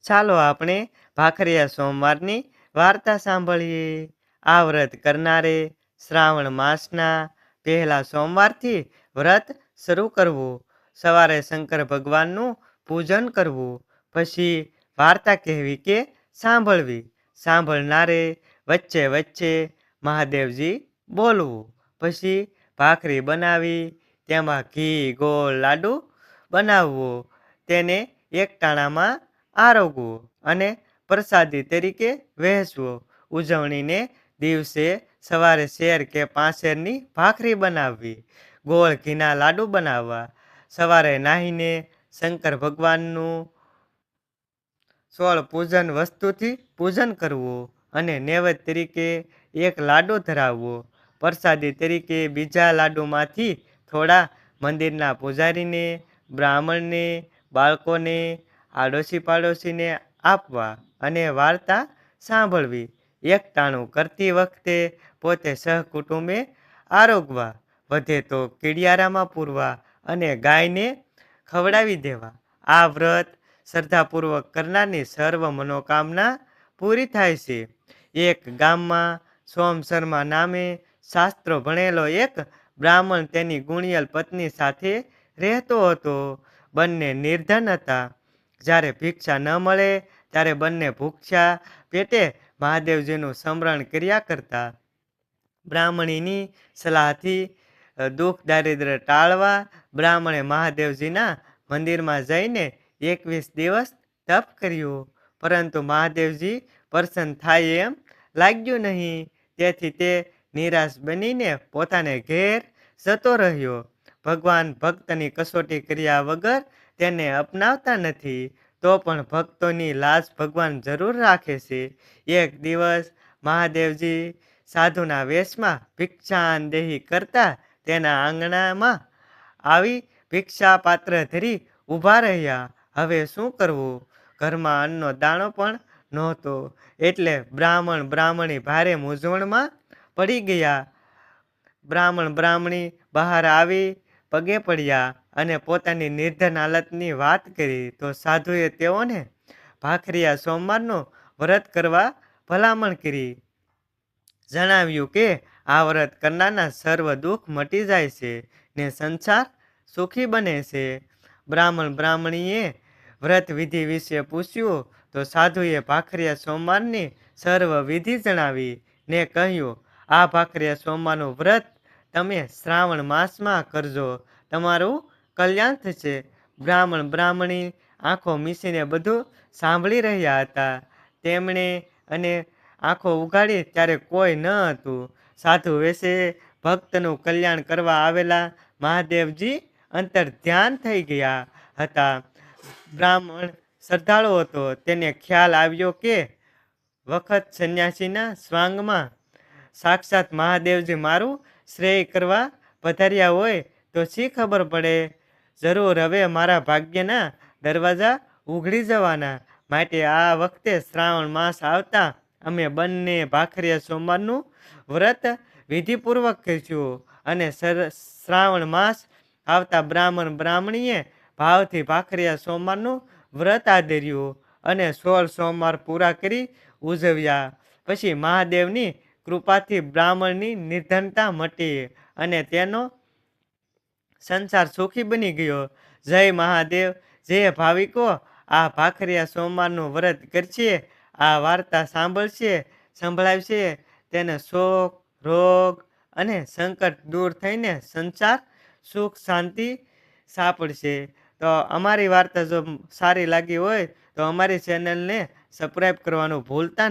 ચાલો આપણે ભાખરિયા સોમવારની વાર્તા સાંભળીએ. આ વ્રત કરનારે શ્રાવણ માસના પહેલા સોમવારથી વ્રત શરૂ કરવું. સવારે શંકર ભગવાનનું પૂજન કરવું. પછી વાર્તા કહેવી કે સાંભળવી. સાંભળનારે વચ્ચે વચ્ચે મહાદેવજી બોલવું. પછી ભાખરી બનાવી તેમાં ઘી ગોળ લાડુ બનાવવો. તેને એક ટાણામાં આરોગવું અને પ્રસાદી તરીકે વહેંચવો. ઉજવણીને દિવસે સવારે શેર કે પાંચેરની ભાખરી બનાવવી. ગોળ ઘીના લાડુ બનાવવા. સવારે નાહીને શંકર ભગવાનનું 16 પૂજન વસ્તુથી પૂજન કરવું અને નૈવેદ્ય તરીકે એક લાડુ ધરાવવો. પ્રસાદી તરીકે બીજા લાડુમાંથી થોડા મંદિરના પૂજારીને, બ્રાહ્મણને, બાળકોને, આડોશી પાડોશીને આપવા અને વાર્તા સાંભળવી. એકટાણું કરતી વખતે પોતે સહકુટુંબે આરોગવા. વધે તો કીડિયારામાં પૂરવા અને ગાયને ખવડાવી દેવા. આ વ્રત શ્રદ્ધાપૂર્વક કરનારની સર્વ મનોકામના પૂરી થાય છે. એક ગામમાં સોમ શર્મા નામે શાસ્ત્રો ભણેલો એક બ્રાહ્મણ તેની ગુણિયલ પત્ની સાથે રહેતો હતો. બંને નિર્ધન હતા. જ્યારે ભિક્ષા ન મળે ત્યારે બંને ભૂખ્યા પેટે મહાદેવજીનું સ્મરણ કર્યા કરતા. બ્રાહ્મણીની સલાહથી દુઃખ દારિદ્ર્ય ટાળવા બ્રાહ્મણે મહાદેવજીના મંદિરમાં જઈને 21 દિવસ તપ કર્યું. પરંતુ મહાદેવજી પ્રસન્ન થાય એમ લાગ્યું નહીં. તેથી તે નિરાશ બનીને પોતાને ઘેર જતો રહ્યો. ભગવાન ભક્તની કસોટી કર્યા વગર તેને અપનાવતા નથી. તો પણ ભક્તોની લાજ ભગવાન જરૂર રાખે છે. એક દિવસ મહાદેવજી સાધુના વેશમાં ભિક્ષાંદેહી કરતા તેના આંગણામાં આવી ભિક્ષા પાત્ર ધરી ઊભા રહ્યા. હવે શું કરવું? ઘરમાં અન્નનો દાણો પણ નહોતો. એટલે બ્રાહ્મણ બ્રાહ્મણી ભારે મૂંઝવણમાં પડી ગયા. બ્રાહ્મણ બ્રાહ્મણી બહાર આવી પગે પડ્યા અને પોતાની નિર્ધન હાલતની વાત કરી. તો સાધુએ તેઓને ભાખરિયા સોમવારનો વ્રત કરવા ભલામણ કરી. જણાવ્યું કે આ વ્રત કરનારના સર્વ દુઃખ મટી જાય છે ને સંસાર સુખી બને છે. બ્રાહ્મણ બ્રાહ્મણીએ વ્રત વિધિ વિશે પૂછ્યું તો સાધુએ ભાખરિયા સોમવારની સર્વ વિધિ જણાવી ને કહ્યું, આ ભાખરિયા સોમવારનું વ્રત તમે શ્રાવણ માસમાં કરજો. તમારું કલ્યાણ થશે. બ્રાહ્મણ બ્રાહ્મણી આંખો મીસીને બધું સાંભળી રહ્યા હતા. તેમણે અને આંખો ઉઘાડી ત્યારે કોઈ ન હતું. સાધુ વેશે ભક્તનું કલ્યાણ કરવા આવેલા મહાદેવજી અંતર ધ્યાન થઈ ગયા હતા. બ્રાહ્મણ શ્રદ્ધાળુ હતો. તેને ખ્યાલ આવ્યો કે વખત સંન્યાસીના સ્વાંગમાં સાક્ષાત મહાદેવજી મારું શ્રેય કરવા પધાર્યા હોય તો શી ખબર પડે. જરૂર હવે મારા ભાગ્યના દરવાજા ઉઘડી જવાના. માટે આ વખતે શ્રાવણ માસ આવતા અમે બંને ભાખરિયા સોમવારનું વ્રત વિધિપૂર્વક કરીશું. અને શ્રાવણ માસ આવતા બ્રાહ્મણ બ્રાહ્મણીએ ભાવથી ભાખરિયા સોમવારનું વ્રત આદર્યું અને 16 સોમવાર પૂરા કરી ઉજવ્યા. પછી મહાદેવની કૃપાથી બ્રાહ્મણની નિર્ધનતા મટી અને તેનો સંસાર સુખી બની ગયો. જય મહાદેવ. જે ભાવિકો આ ભાખરિયા સોમવારનું વ્રત કરશે, આ વાર્તા સાંભળશે, સંભળાવશે, તેને શોક રોગ અને સંકટ દૂર થઈને સંસાર સુખ શાંતિ સાંપડશે. તો અમારી વાર્તા જો સારી લાગી હોય તો અમારી ચેનલને સબસ્ક્રાઈબ કરવાનું ભૂલતા